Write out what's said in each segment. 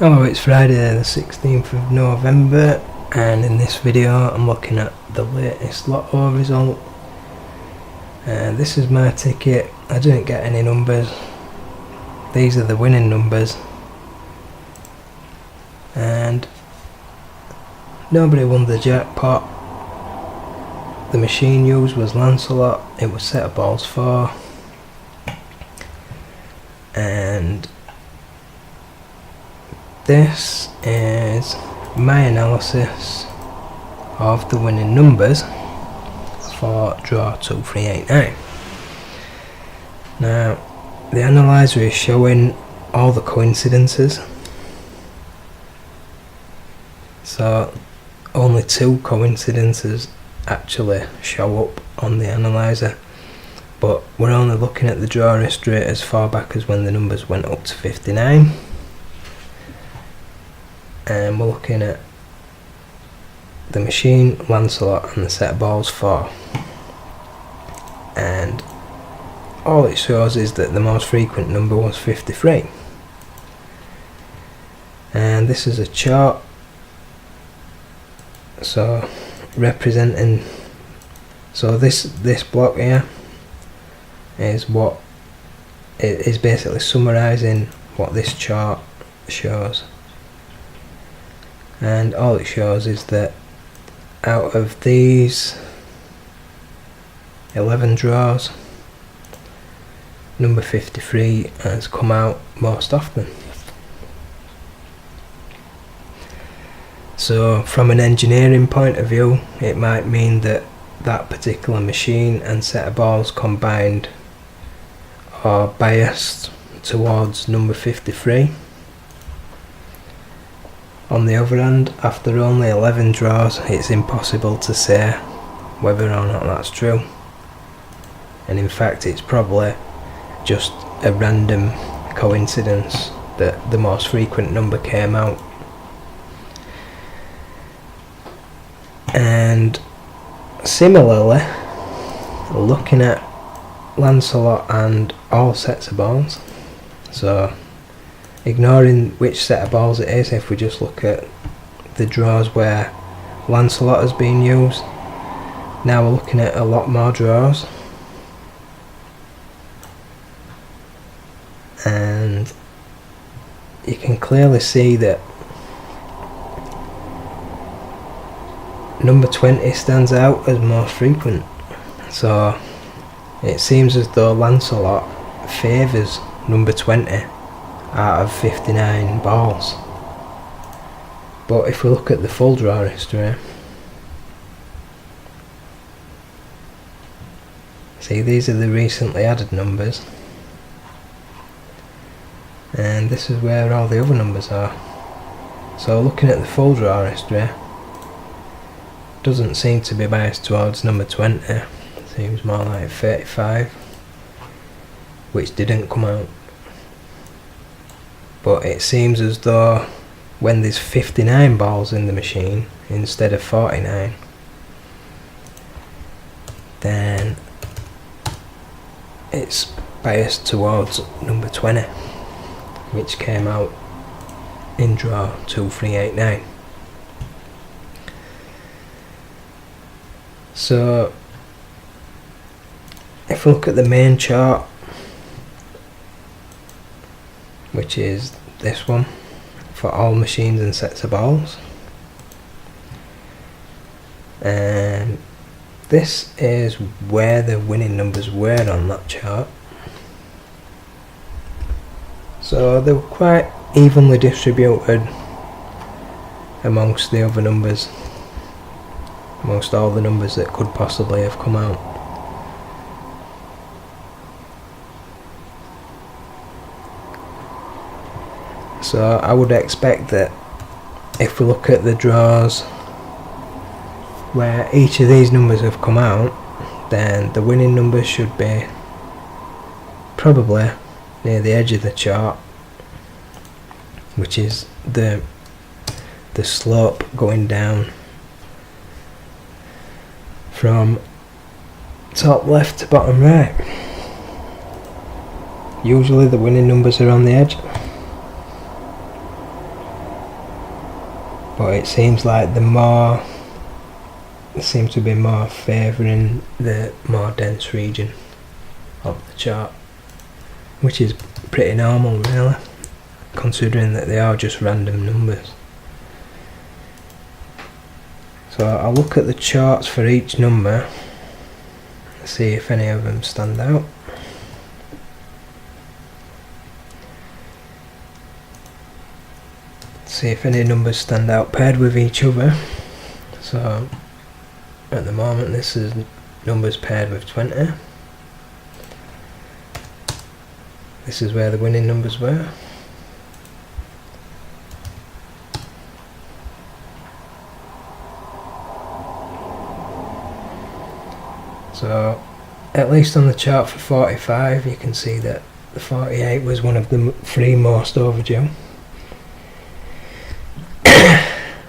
Hello, it's Friday the 16th of November, and in this video I'm looking at the latest Lotto result. This is my ticket. I didn't get any numbers. These are the winning numbers, and nobody won the jackpot. The machine used was Lancelot. It was set of balls 4, and this is my analysis of the winning numbers for draw 2389. Now, the analyzer is showing all the coincidences, so only 2 coincidences actually show up on the analyzer, but we're only looking at the draw history as far back as when the numbers went up to 59. And we're looking at the machine, Lancelot, and the set of balls 4, and all it shows is that the most frequent number was 53. And this is a chart, so representing, so this block here is what it is basically summarising what this chart shows. And all it shows is that out of these 11 draws, number 53 has come out most often. So from an engineering point of view, it might mean that that particular machine and set of balls combined are biased towards number 53. On the other hand, after only 11 draws, it's impossible to say whether or not that's true, and in fact it's probably just a random coincidence that the most frequent number came out. And similarly, looking at Lancelot and all sets of balls, so ignoring which set of balls it is, if we just look at the draws where Lancelot has been used, now we're looking at a lot more draws, and you can clearly see that number 20 stands out as most frequent. So it seems as though Lancelot favours number 20 out of 59 balls. But if we look at the full draw history, see, these are the recently added numbers, and this is where all the other numbers are. So looking at the full draw history, doesn't seem to be biased towards number 20. It seems more like 35, which didn't come out. But it seems as though when there's 59 balls in the machine instead of 49, then it's biased towards number 20, which came out in draw 2389. So if we look at the main chart, which is this one for all machines and sets of balls, and this is where the winning numbers were on that chart. So they were quite evenly distributed amongst the other numbers, amongst all the numbers that could possibly have come out. So I would expect that if we look at the draws where each of these numbers have come out, then the winning numbers should be probably near the edge of the chart, which is the slope going down from top left to bottom right. Usually the winning numbers are on the edge. but it seems like it seems to be more favouring the more dense region of the chart, which is pretty normal really, considering that they are just random numbers. So I'll look at the charts for each number, see if any of them stand out. See if any numbers stand out paired with each other. So at the moment this is numbers paired with 20. This is where the winning numbers were. So at least on the chart for 45 you can see that the 48 was one of the 3 most overdue.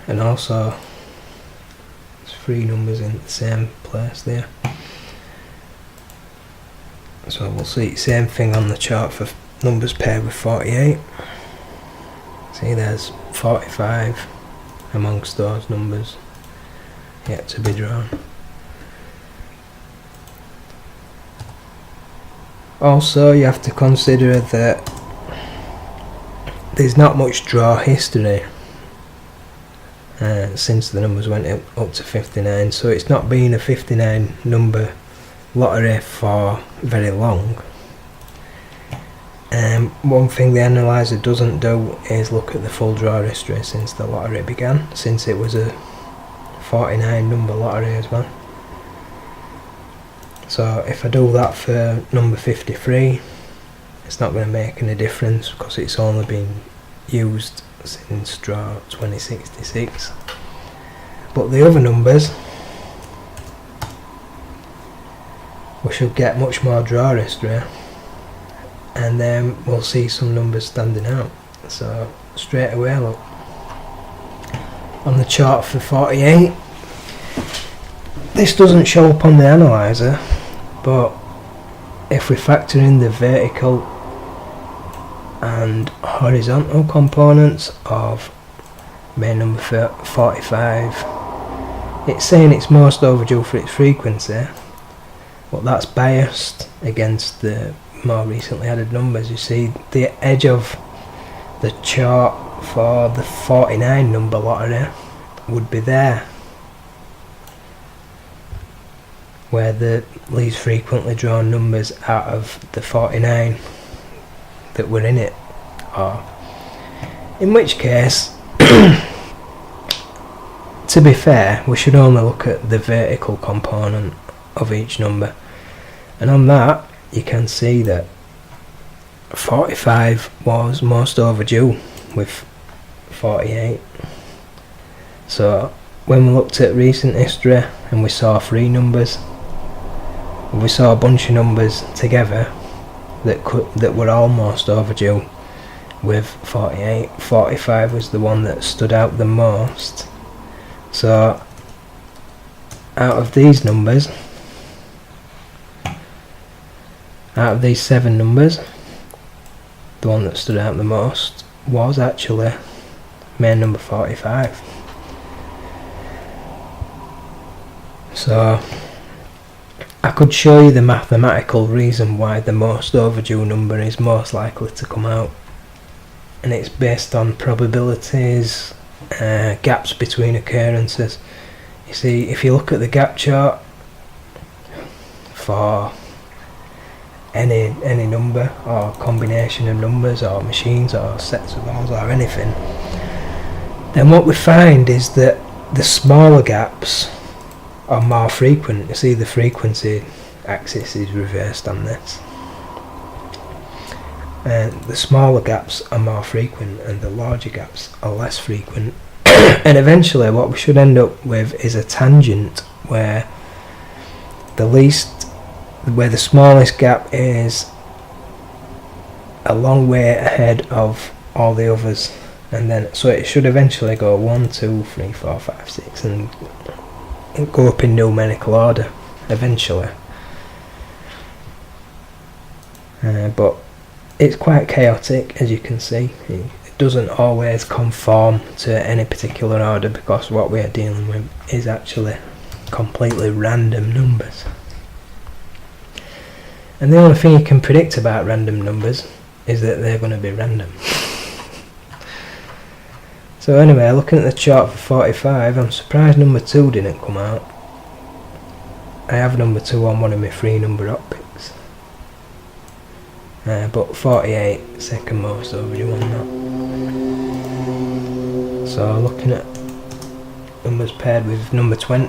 And also there's 3 numbers in the same place there. So we'll see same thing on the chart for numbers paired with 48. See, there's 45 amongst those numbers yet to be drawn. Also, you have to consider that there's not much draw history since the numbers went up to 59, so it's not been a 59 number lottery for very long. One thing the analyzer doesn't do is look at the full draw history since the lottery began, since it was a 49 number lottery as well. So if I do that for number 53, it's not going to make any difference because it's only been used since draw 2066. But the other numbers, we should get much more draw history, and then we'll see some numbers standing out. So straight away, look, on the chart for 48, this doesn't show up on the analyzer, but if we factor in the vertical and horizontal components of main number 45, it's saying it's most overdue for its frequency, but that's biased against the more recently added numbers. You see, the edge of the chart for the 49 number lottery would be there, where the least frequently drawn numbers out of the 49 that were in it are. In which case, to be fair, we should only look at the vertical component of each number, and on that you can see that 45 was most overdue with 48. So when we looked at recent history and we saw 3 numbers, we saw a bunch of numbers together that were almost overdue with 48. 45 was the one that stood out the most. So out of these numbers, out of these 7 numbers, the one that stood out the most was actually main number 45. So I could show you the mathematical reason why the most overdue number is most likely to come out, and it's based on probabilities, gaps between occurrences. You see, if you look at the gap chart for any number or combination of numbers or machines or sets of balls or anything, then what we find is that the smaller gaps are more frequent. You see, the frequency axis is reversed on this, and the smaller gaps are more frequent and the larger gaps are less frequent. And eventually what we should end up with is a tangent where the smallest gap is a long way ahead of all the others, and then so it should eventually go 1, 2, 3, 4, 5, 6 and go up in numerical order eventually. But it's quite chaotic, as you can see. doesn't always conform to any particular order, because what we are dealing with is actually completely random numbers. And the only thing you can predict about random numbers is that they're going to be random. So anyway, looking at the chart for 45, I'm surprised number 2 didn't come out. I have number 2 on one of my 3 number up picks. But 48, second most overdue on that. So looking at numbers paired with number 20.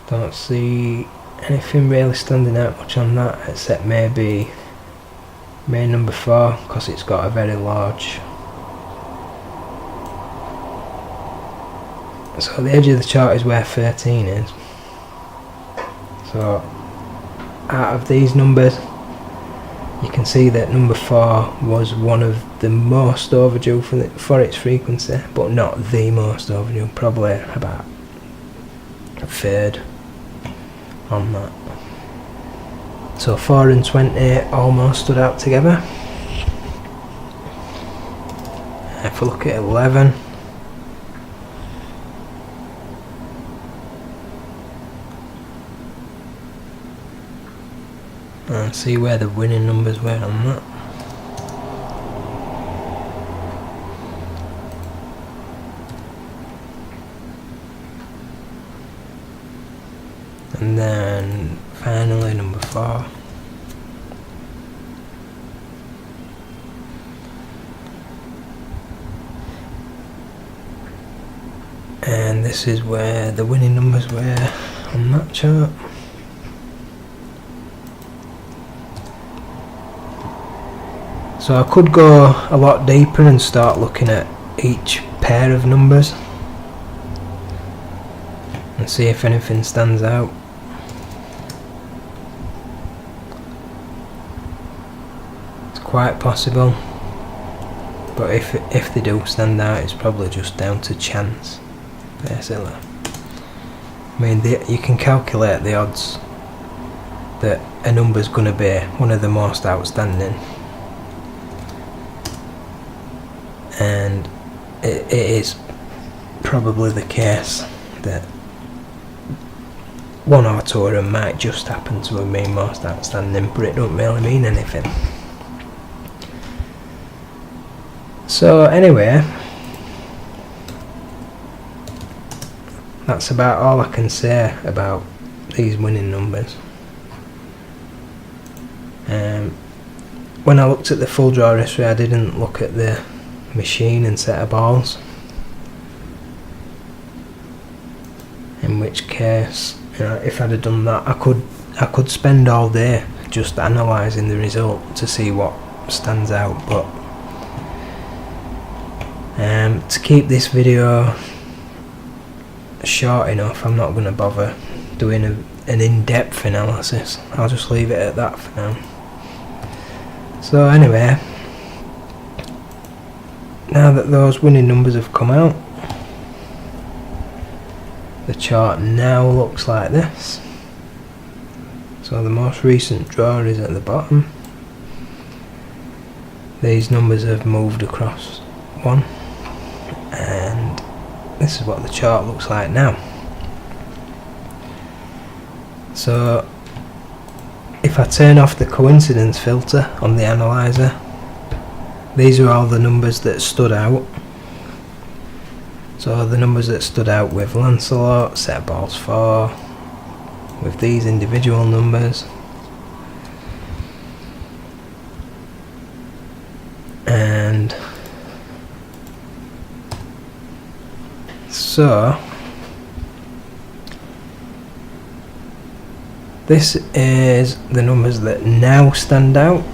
Don't see anything really standing out much on that, except maybe number 4, because it's got a very large. So the edge of the chart is where 13 is. So out of these numbers, you can see that number 4 was one of the most overdue for its frequency, but not the most overdue, probably about a third on that. So 4 and 20 almost stood out together. If we look at 11, and see where the winning numbers were on that. And then finally number 4. And this is where the winning numbers were on that chart. So I could go a lot deeper and start looking at each pair of numbers and see if anything stands out. It's quite possible, but if they do stand out, it's probably just down to chance, basically. I mean, you can calculate the odds that a number's going to be one of the most outstanding, and it is probably the case that one or two of them might just happen to have been most outstanding, but it don't really mean anything. So anyway, that's about all I can say about these winning numbers. When I looked at the full draw history, I didn't look at the machine and set of balls, in which case, you know, if I'd have done that, I could spend all day just analysing the result to see what stands out, but to keep this video short enough, I'm not going to bother doing an in-depth analysis. I'll just leave it at that for now. So anyway, now that those winning numbers have come out, the chart now looks like this. So the most recent draw is at the bottom. These numbers have moved across one, and this is what the chart looks like now. So if I turn off the coincidence filter on the analyzer, these are all the numbers that stood out. So the numbers that stood out with Lancelot, set of balls 4, with these individual numbers, and so this is the numbers that now stand out.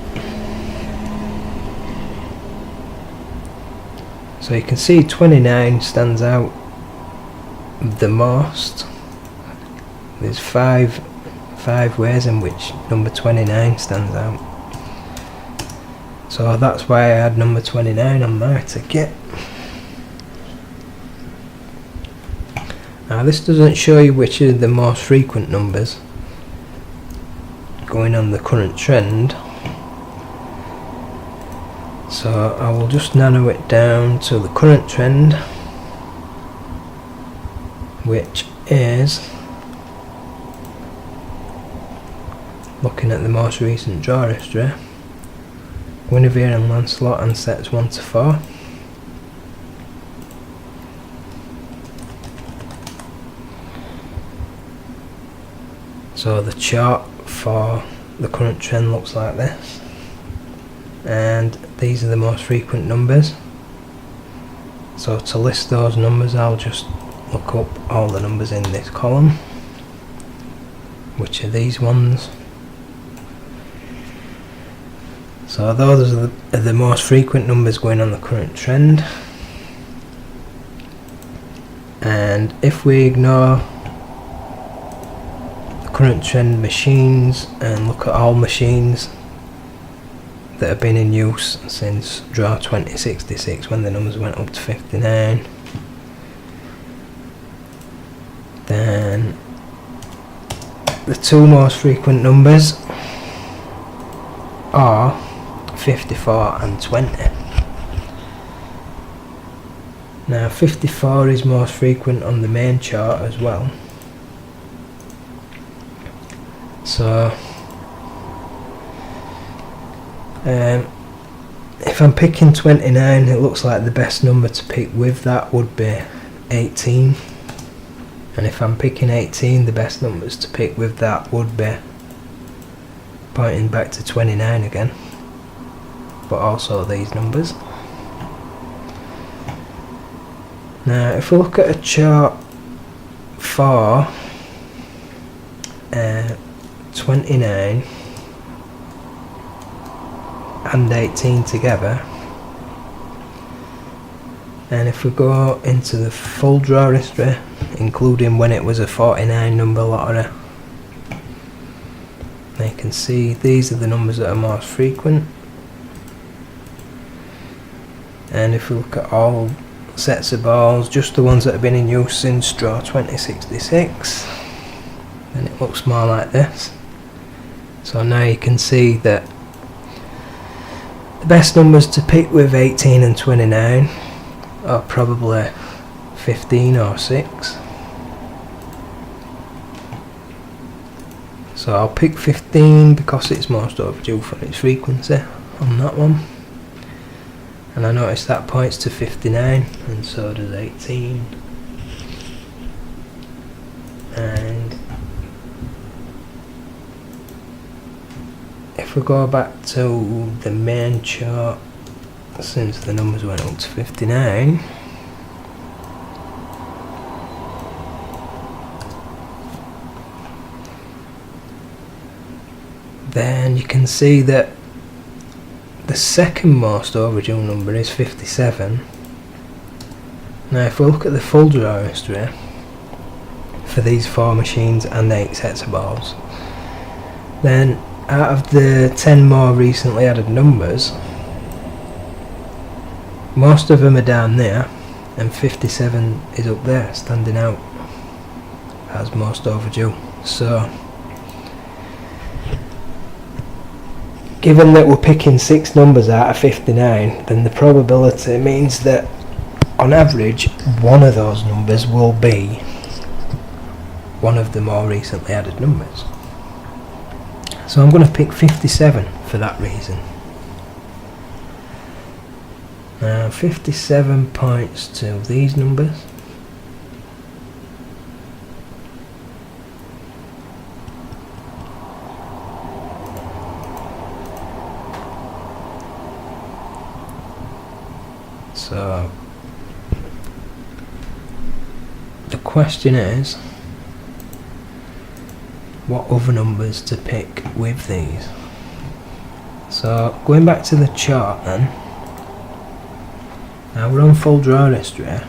So you can see 29 stands out the most. There's five ways in which number 29 stands out. So that's why I had number 29 on my ticket. Now this doesn't show you which are the most frequent numbers going on the current trend. So I will just narrow it down to the current trend, which is looking at the most recent draw history. Guinevere and Lancelot and sets 1 to 4. So the chart for the current trend looks like this, and these are the most frequent numbers. So to list those numbers, I'll just look up all the numbers in this column, which are these ones. So those are the most frequent numbers going on the current trend. And if we ignore the current trend machines and look at all machines that have been in use since draw 2066, when the numbers went up to 59, then the two most frequent numbers are 54 and 20. Now 54 is most frequent on the main chart as well. So if I'm picking 29, it looks like the best number to pick with that would be 18. And if I'm picking 18, the best numbers to pick with that would be pointing back to 29 again, but also these numbers. Now if we look at a chart for 29 and 18 together, and if we go into the full draw history, including when it was a 49 number lottery, you can see these are the numbers that are most frequent. And if we look at all sets of balls, just the ones that have been in use since draw 2066, then it looks more like this. So now you can see that the best numbers to pick with 18 and 29 are probably 15 or 6. So I'll pick 15 because it's most overdue for its frequency on that one. And I notice that points to 59, and so does 18. And if we go back to the main chart, since the numbers went up to 59, then you can see that the second most overdue number is 57. Now if we look at the full draw history for these 4 machines and 8 sets of balls, then out of the 10 more recently added numbers, most of them are down there, and 57 is up there, standing out as most overdue. So given that we're picking 6 numbers out of 59, then the probability means that on average one of those numbers will be one of the more recently added numbers. So I'm going to pick 57 for that reason. Now 57 points to these numbers. So the question is, what other numbers to pick with these? So going back to the chart then, now we're on full draw history,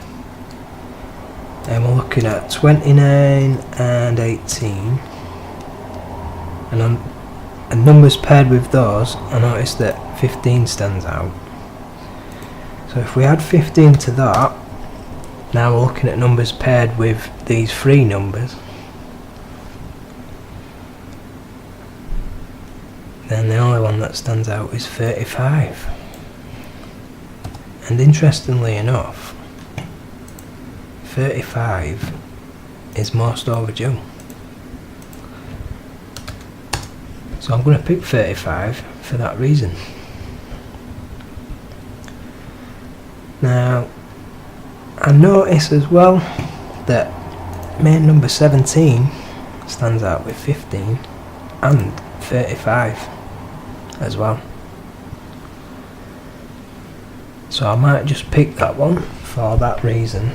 and we're looking at 29 and 18, and numbers paired with those, I notice that 15 stands out. So if we add 15 to that, now we're looking at numbers paired with these 3 numbers. then the only one that stands out is 35. And interestingly enough, 35 is most overdue. So I'm going to pick 35 for that reason. Now, I notice as well that main number 17 stands out with 15 and 35 as well. So I might just pick that one for that reason.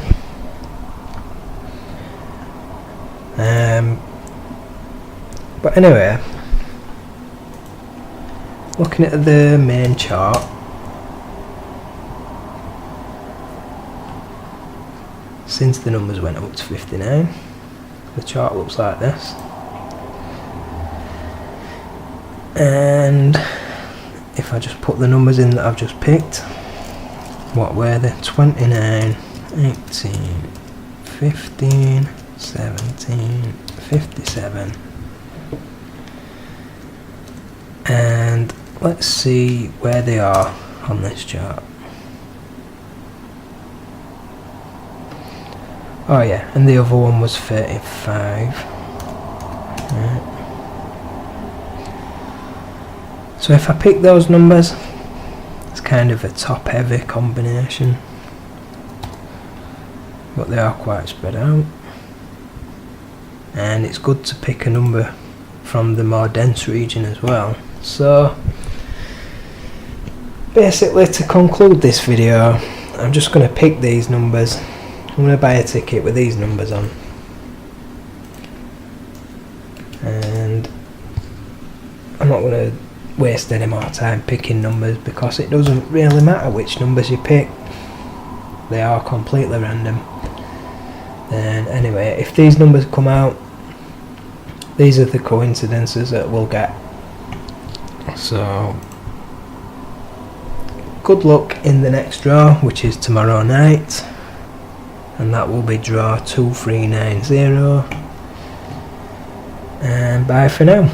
But anyway, looking at the main chart, since the numbers went up to 59, the chart looks like this. And if I just put the numbers in that I've just picked, what were they? 29, 18, 15, 17, 57. And let's see where they are on this chart. Oh yeah, and the other one was 35. Right. So if I pick those numbers, it's kind of a top heavy combination, but they are quite spread out. And it's good to pick a number from the more dense region as well. So basically, to conclude this video, I'm just going to pick these numbers. I'm going to buy a ticket with these numbers on, and I'm not going to waste any more time picking numbers, because it doesn't really matter which numbers you pick, they are completely random. And anyway, if these numbers come out, these are the coincidences that we'll get. So good luck in the next draw, which is tomorrow night, and that will be draw 2390. And bye for now.